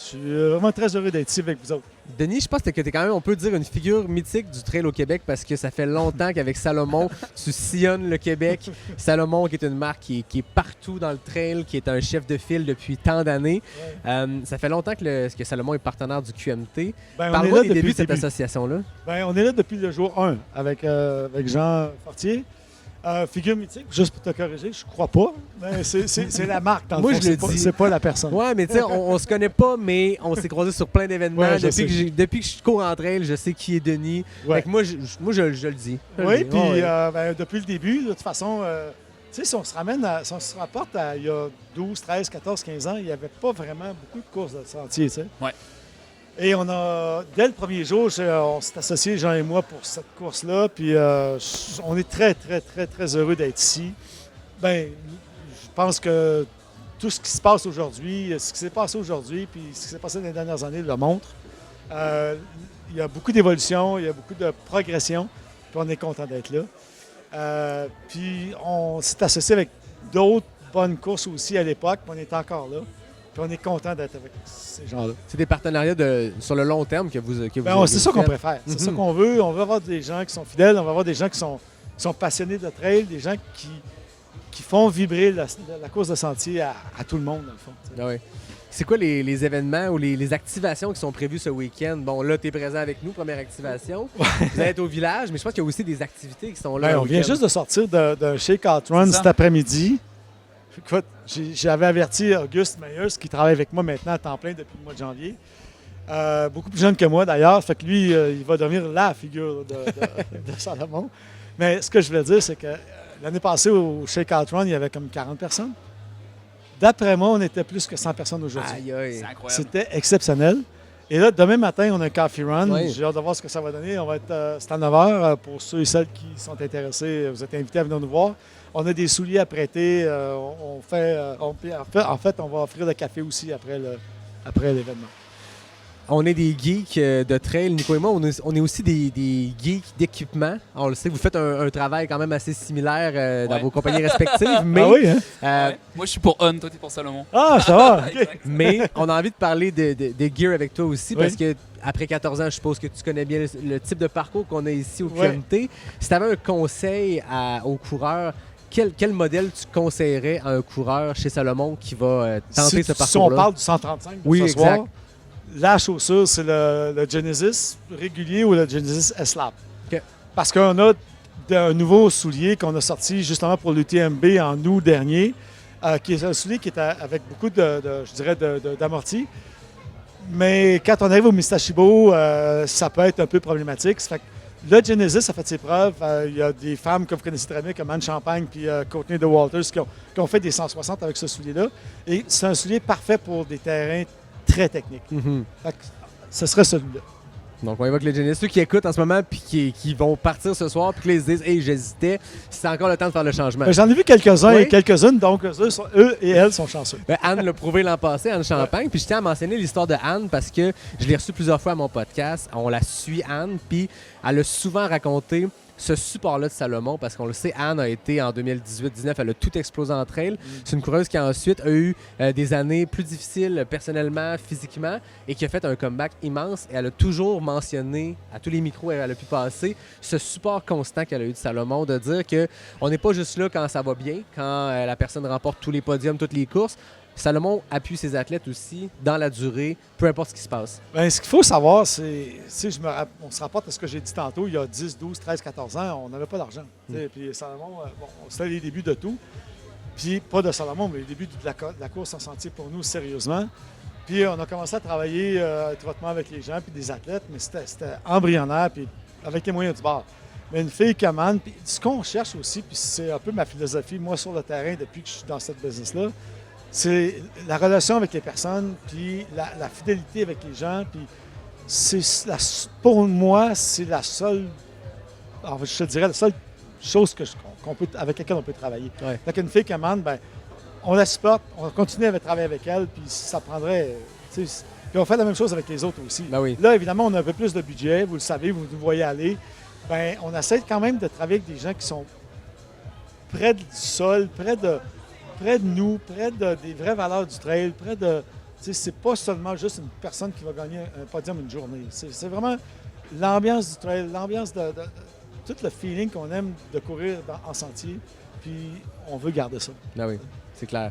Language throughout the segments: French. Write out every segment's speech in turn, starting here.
Je suis vraiment très heureux d'être ici avec vous autres. Denis, je pense que tu es quand même, on peut dire, une figure mythique du trail au Québec parce que ça fait longtemps qu'avec Salomon, tu sillonnes le Québec. Salomon, qui est une marque qui est partout dans le trail, qui est un chef de file depuis tant d'années. Ouais. Ça fait longtemps que Salomon est partenaire du QMT. Parle-moi des débuts de cette association-là. On est là depuis le jour 1 avec Jean Fortier. Figure mythique, juste pour te corriger, je crois pas, mais c'est la marque dans le Moi, fond, je le dis. C'est pas la personne. Ouais, mais tu sais, on se connaît pas, mais on s'est croisés sur plein d'événements. Ouais, depuis que je cours en trail, je sais qui est Denis. Ouais. Fait que moi, je le dis. Oui, puis depuis le début, de toute façon, tu sais, si on se rapporte à il y a 12, 13, 14, 15 ans, il n'y avait pas vraiment beaucoup de courses de sentier, tu sais. Ouais. Et dès le premier jour, on s'est associés, Jean et moi, pour cette course-là. Puis on est très, très, très, très heureux d'être ici. Je pense que tout ce qui se passe aujourd'hui, ce qui s'est passé aujourd'hui, puis ce qui s'est passé dans les dernières années le montre. Il y a beaucoup d'évolution, il y a beaucoup de progression, puis on est content d'être là. Puis on s'est associé avec d'autres bonnes courses aussi à l'époque, puis on est encore là. Puis on est content d'être avec ces gens-là. C'est des partenariats sur le long terme que vous c'est ça qu'on préfère. C'est ça qu'on veut. On veut avoir des gens qui sont fidèles, on veut avoir des gens qui sont passionnés de trail, des gens qui font vibrer la course de sentier à tout le monde, dans le fond. Ah oui. C'est quoi les événements ou les activations qui sont prévues ce week-end? Bon, là, tu es présent avec nous, première activation. Vous allez être au village, mais je pense qu'il y a aussi des activités qui sont là. On vient juste de sortir d'un Shakeout Run cet après-midi. Écoute, j'avais averti Auguste Meyers, qui travaille avec moi maintenant à temps plein depuis le mois de janvier. Beaucoup plus jeune que moi, d'ailleurs. Fait que lui, il va devenir la figure de Salomon. Mais ce que je voulais dire, c'est que l'année passée, au Shakeout Run, il y avait comme 40 personnes. D'après moi, on était plus que 100 personnes aujourd'hui. Aïe, aïe. C'est incroyable. C'était exceptionnel. Et là, demain matin, on a un coffee run. Oui. J'ai hâte de voir ce que ça va donner. On va être, c'est à 9 h. Pour ceux et celles qui sont intéressés, vous êtes invités à venir nous voir. On a des souliers à prêter. En fait, on va offrir le café aussi après l'événement. On est des geeks de trail, Nico et moi. On est aussi des geeks d'équipement. On le sait, vous faites un travail quand même assez similaire dans vos compagnies respectives. Mais, ah oui, hein? Moi, je suis pour On, toi, tu es pour Salomon. Ah, ça va! Okay. Mais on a envie de parler de gear avec toi aussi parce que après 14 ans, je suppose que tu connais bien le type de parcours qu'on a ici au QMT. Si tu avais un conseil aux coureurs, quel modèle tu conseillerais à un coureur chez Salomon qui va tenter ce parcours-là? Si on parle du 135 ce soir, la chaussure, c'est le Genesis régulier ou le Genesis S-Lab. Okay. Parce qu'on a un nouveau soulier qu'on a sorti justement pour l'UTMB en août dernier, qui est un soulier qui est avec beaucoup d'amorti. Mais quand on arrive au Mistachibo, ça peut être un peu problématique. Ça fait que le Genesis a fait ses preuves. Il y a des femmes que vous connaissez très bien, comme Anne Champagne puis Courtney de Walters, qui ont fait des 160 avec ce soulier-là. Et c'est un soulier parfait pour des terrains très techniques. Mm-hmm. Fait que ce serait celui-là. Donc, on évoque les Genesis. Ceux qui écoutent en ce moment puis qui vont partir ce soir puis qui se disent « Hey, j'hésitais », c'est encore le temps de faire le changement. J'en ai vu quelques-uns et quelques-unes, donc eux et elles sont chanceux. Anne l'a prouvé l'an passé, Anne Champagne. Puis je tiens à mentionner l'histoire de Anne parce que je l'ai reçue plusieurs fois à mon podcast. On la suit, Anne, puis elle a souvent raconté ce support-là de Salomon, parce qu'on le sait, Anne a été en 2018-19, elle a tout explosé entre elles. C'est une coureuse qui ensuite a eu des années plus difficiles personnellement, physiquement, et qui a fait un comeback immense. Et elle a toujours mentionné, à tous les micros où elle a pu passer, ce support constant qu'elle a eu de Salomon, de dire qu'on n'est pas juste là quand ça va bien, quand la personne remporte tous les podiums, toutes les courses. Salomon appuie ses athlètes aussi dans la durée, peu importe ce qui se passe. Bien, ce qu'il faut savoir, c'est, on se rapporte à ce que j'ai dit tantôt, il y a 10, 12, 13, 14 ans, on n'avait pas d'argent. Puis Salomon, c'était les débuts de tout. Puis pas de Salomon, mais les débuts de la course en sentier pour nous, sérieusement. Puis on a commencé à travailler étroitement avec les gens, puis des athlètes, mais c'était embryonnaire, puis avec les moyens du bord. Mais une fille comme Anne, puis ce qu'on cherche aussi, puis c'est un peu ma philosophie, moi, sur le terrain, depuis que je suis dans cette business-là, c'est la relation avec les personnes, puis la fidélité avec les gens. Puis pour moi, c'est la seule, je te dirais, la seule chose avec laquelle on peut travailler. Ouais. Donc, une fille comme Anne, ben, on la supporte, on continue à travailler avec elle, puis ça prendrait. Puis on fait la même chose avec les autres aussi. Ben oui. Là, évidemment, on a un peu plus de budget, vous le savez, vous nous voyez aller. Ben, on essaie quand même de travailler avec des gens qui sont près du sol, près de nous, près des vraies valeurs du trail, près de c'est pas seulement juste une personne qui va gagner un podium une journée. C'est vraiment l'ambiance du trail, l'ambiance de tout le feeling qu'on aime de courir en sentier. Puis on veut garder ça. Ah oui, c'est clair.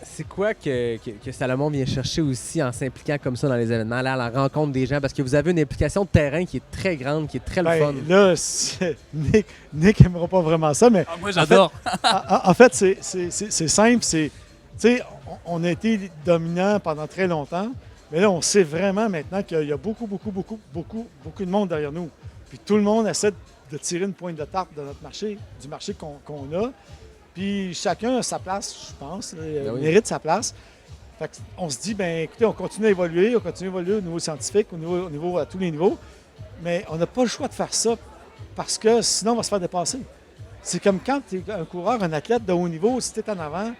C'est quoi que Salomon vient chercher aussi en s'impliquant comme ça dans les événements, là, à la rencontre des gens? Parce que vous avez une implication de terrain qui est très grande, qui est très le fun. Là, Nick n'aimera pas vraiment ça, mais Ah, moi, j'adore. en fait, c'est simple. On a été dominant pendant très longtemps, mais là, on sait vraiment maintenant qu'il y a beaucoup de monde derrière nous. Puis tout le monde essaie de tirer une pointe de tarte de notre marché, du marché qu'on a. Puis chacun a sa place, je pense, mérite sa place. Fait on se dit, ben écoutez, on continue à évoluer au niveau scientifique, au niveau à tous les niveaux, mais on n'a pas le choix de faire ça parce que sinon on va se faire dépasser. C'est comme quand tu es un coureur, un athlète de haut niveau, si tu es en avant,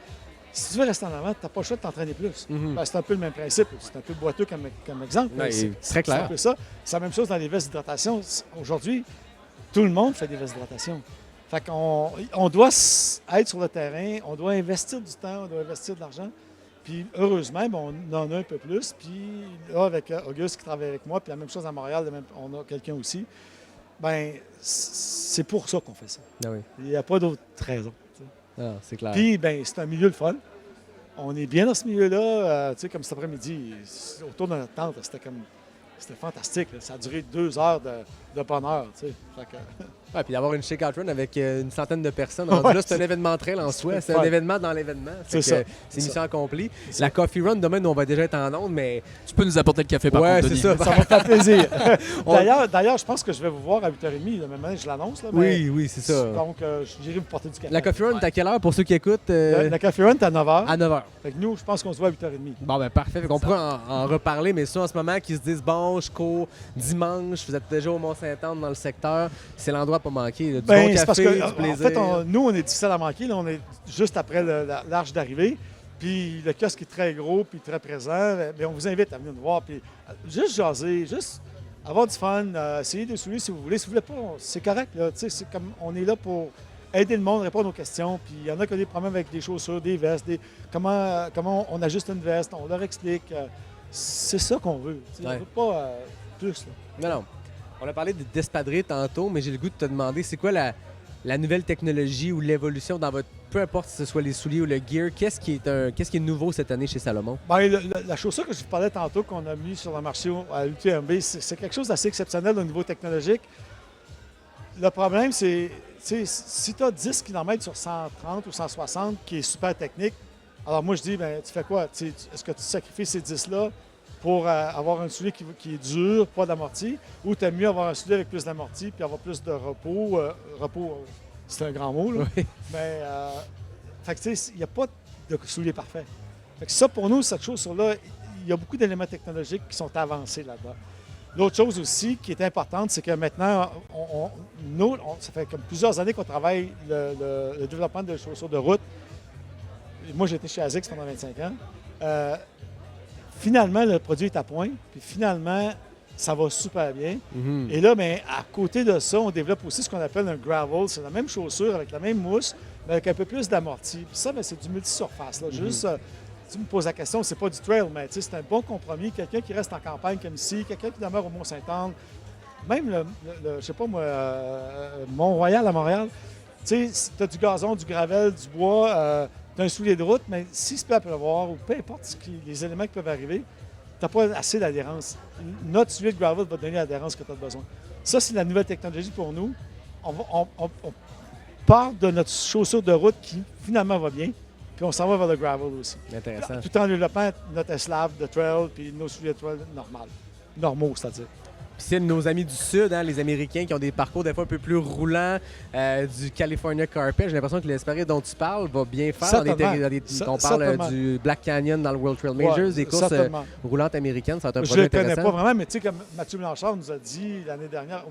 si tu veux rester en avant, tu n'as pas le choix de t'entraîner plus. Mhm. C'est un peu le même principe, c'est un peu boiteux comme exemple. Ouais, mais très clair. C'est un peu ça. C'est la même chose dans les vestes d'hydratation. Aujourd'hui, tout le monde fait des vestes d'hydratation. Fait qu'on doit être sur le terrain, on doit investir du temps, on doit investir de l'argent. Puis heureusement, ben, on en a un peu plus. Puis là, avec Auguste qui travaille avec moi, puis la même chose à Montréal, on a quelqu'un aussi. Ben c'est pour ça qu'on fait ça. Ah oui. Il n'y a pas d'autre raison. Ah, c'est clair. Puis ben c'est un milieu de fun. On est bien dans ce milieu-là. Tu sais, comme cet après-midi, autour de notre tente, c'était fantastique. Là. Ça a duré 2 heures de bonheur. Tu sais. Fait que... Ouais, puis d'avoir une shake-out run avec une centaine de personnes, rendu là, c'est un événement trail en soi. C'est un événement dans l'événement. C'est ça. C'est mission accomplie. La coffee run, demain, nous, on va déjà être en onde, mais... Tu peux nous apporter le café par Ouais, contre, c'est Denis. ça. Ça va faire plaisir. D'ailleurs, je pense que je vais vous voir à 8h30. Là, même je l'annonce. Là, mais- Oui, c'est ça. Donc, j'irai vous porter du café. La coffee run, t'es à quelle heure pour ceux qui écoutent? La café run, c'est à 9h. À 9h. Fait que nous, je pense qu'on se voit à 8h30. Bon, ben parfait. Fait qu'on pourra en reparler, mais ceux en ce moment qui se disent, bon, je cours dimanche, vous êtes déjà au Mont-Saint-Anne dans le secteur, c'est l'endroit à pas manquer. Là. Du bon C'est parce café, que, du en plaisir. fait, nous, on est difficile à manquer. Là, on est juste après l'arche d'arrivée. Puis le kiosque est très gros puis très présent. Mais on vous invite à venir nous voir. Puis juste jaser, juste avoir du fun, essayer de soulever si vous voulez. Si vous voulez pas, c'est correct. Là. C'est comme, on est là pour aider le monde, répondre aux questions. Puis il y en a qui ont des problèmes avec des chaussures, des vestes, comment on ajuste une veste. On leur explique. C'est ça qu'on veut. On ne veut pas plus. Là. Non. On a parlé d'espadrilles tantôt, mais j'ai le goût de te demander, c'est quoi la nouvelle technologie ou l'évolution dans votre... Peu importe si ce soit les souliers ou le gear, qu'est-ce qui est nouveau cette année chez Salomon? Ben, la chaussure que je vous parlais tantôt, qu'on a mis sur le marché à l'UTMB, c'est quelque chose d'assez exceptionnel au niveau technologique. Le problème, c'est si tu as 10 km sur 130 ou 160 qui est super technique, alors moi je dis, ben, tu fais quoi? Est-ce que tu sacrifies ces 10-là pour avoir un soulier qui est dur, pas d'amorti, ou tu aimes mieux avoir un soulier avec plus d'amorti puis avoir plus de repos? Repos, c'est un grand mot, là. Oui. Mais, fait que, tu sais, il n'y a pas de soulier parfait. Fait que ça, pour nous, cette chaussure-là, il y a beaucoup d'éléments technologiques qui sont avancés là-dedans. L'autre chose aussi qui est importante, c'est que maintenant, ça fait comme plusieurs années qu'on travaille le développement de chaussures de route. Et moi, j'ai été chez ASICS pendant 25 ans. Finalement, le produit est à point, puis finalement, ça va super bien. Mhm. Et là, bien, à côté de ça, on développe aussi ce qu'on appelle un gravel. C'est la même chaussure avec la même mousse, mais avec un peu plus d'amorti. Puis ça, bien, c'est du multisurface. Là. Juste, tu me poses la question, c'est pas du trail, mais c'est un bon compromis. Quelqu'un qui reste en campagne comme ici, quelqu'un qui demeure au Mont-Saint-Anne, même je sais pas moi, Mont-Royal à Montréal. Tu sais, tu as du gazon, du gravel, du bois, tu as un soulier de route, mais s'il se peut pleuvoir ou peu importe les éléments qui peuvent arriver, tu n'as pas assez d'adhérence. Notre soulier de gravel va te donner l'adhérence que tu as besoin. Ça, c'est la nouvelle technologie pour nous. On part de notre chaussure de route qui finalement va bien, puis on s'en va vers le gravel aussi. Intéressant. Tout en développant notre eslave de trail puis nos souliers de trail normaux, c'est-à-dire. Puis c'est nos amis du Sud, hein, les Américains qui ont des parcours des fois un peu plus roulants, du California Carpet. J'ai l'impression que l'Espadrille dont tu parles va bien faire. On parle du Black Canyon dans le World Trail Majors, des courses roulantes américaines. Ça va être un Je projet ne les connais intéressant. pas vraiment, mais tu sais, comme Mathieu Blanchard nous a dit l'année dernière,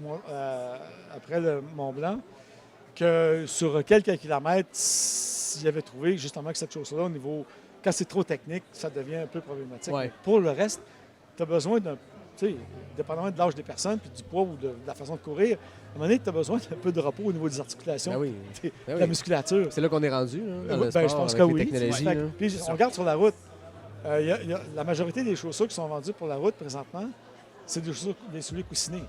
après le Mont-Blanc, que sur quelques kilomètres, il avait trouvé justement que cette chose-là, au niveau, quand c'est trop technique, ça devient un peu problématique. Ouais. Pour le reste, tu as besoin d'un, tu sais, dépendamment de l'âge des personnes, puis du poids ou de la façon de courir, à un moment donné, tu as besoin d'un peu de repos au niveau des articulations, Ben oui. de la musculature. C'est là qu'on est rendu, là, dans le Ben, je sport, pense avec que les oui. technologies, Fait que, là. puis on regarde sur la route, La majorité des chaussures qui sont vendues pour la route présentement, c'est des souliers coussinés.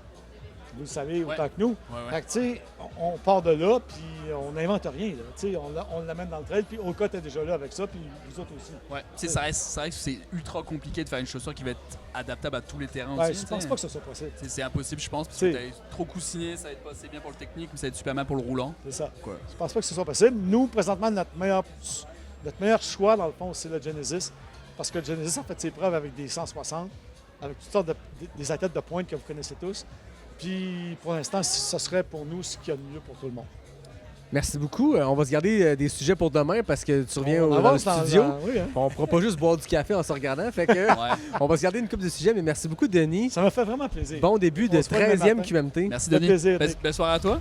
Vous le savez Ouais. autant que nous. Ouais. Fait que, tu sais, on part de là, puis on n'invente rien. Là. Tu sais, on l'amène dans le trail, puis Oka est déjà là avec ça, puis vous autres aussi. Ouais. Tu sais, ça reste que c'est ultra compliqué de faire une chaussure qui va être adaptable à tous les terrains Ouais, aussi. je pense pas que ce soit possible. C'est impossible, je pense, parce C'est- que t'as trop coussiné, ça va être pas assez bien pour le technique, mais ça va être super bien pour le roulant. C'est ça. Quoi. Je pense pas que ce soit possible. Nous, présentement, notre meilleur choix, dans le fond, c'est le Genesis. Parce que le Genesis a fait ses preuves avec des 160, avec toutes sortes des athlètes de pointe que vous connaissez tous. Puis, pour l'instant, ce serait pour nous ce qu'il y a de mieux pour tout le monde. Merci beaucoup. On va se garder des sujets pour demain parce que tu reviens On dans le avance studio. oui, hein. On ne pourra pas juste boire du café en se regardant. Fait que Ouais. on va se garder une couple de sujets, mais merci beaucoup, Denis. Ça m'a fait vraiment plaisir. Bon début de On se voit demain 13e matin. QMT. Merci Ça fait Denis. plaisir, Belle Nick. belle soirée à toi.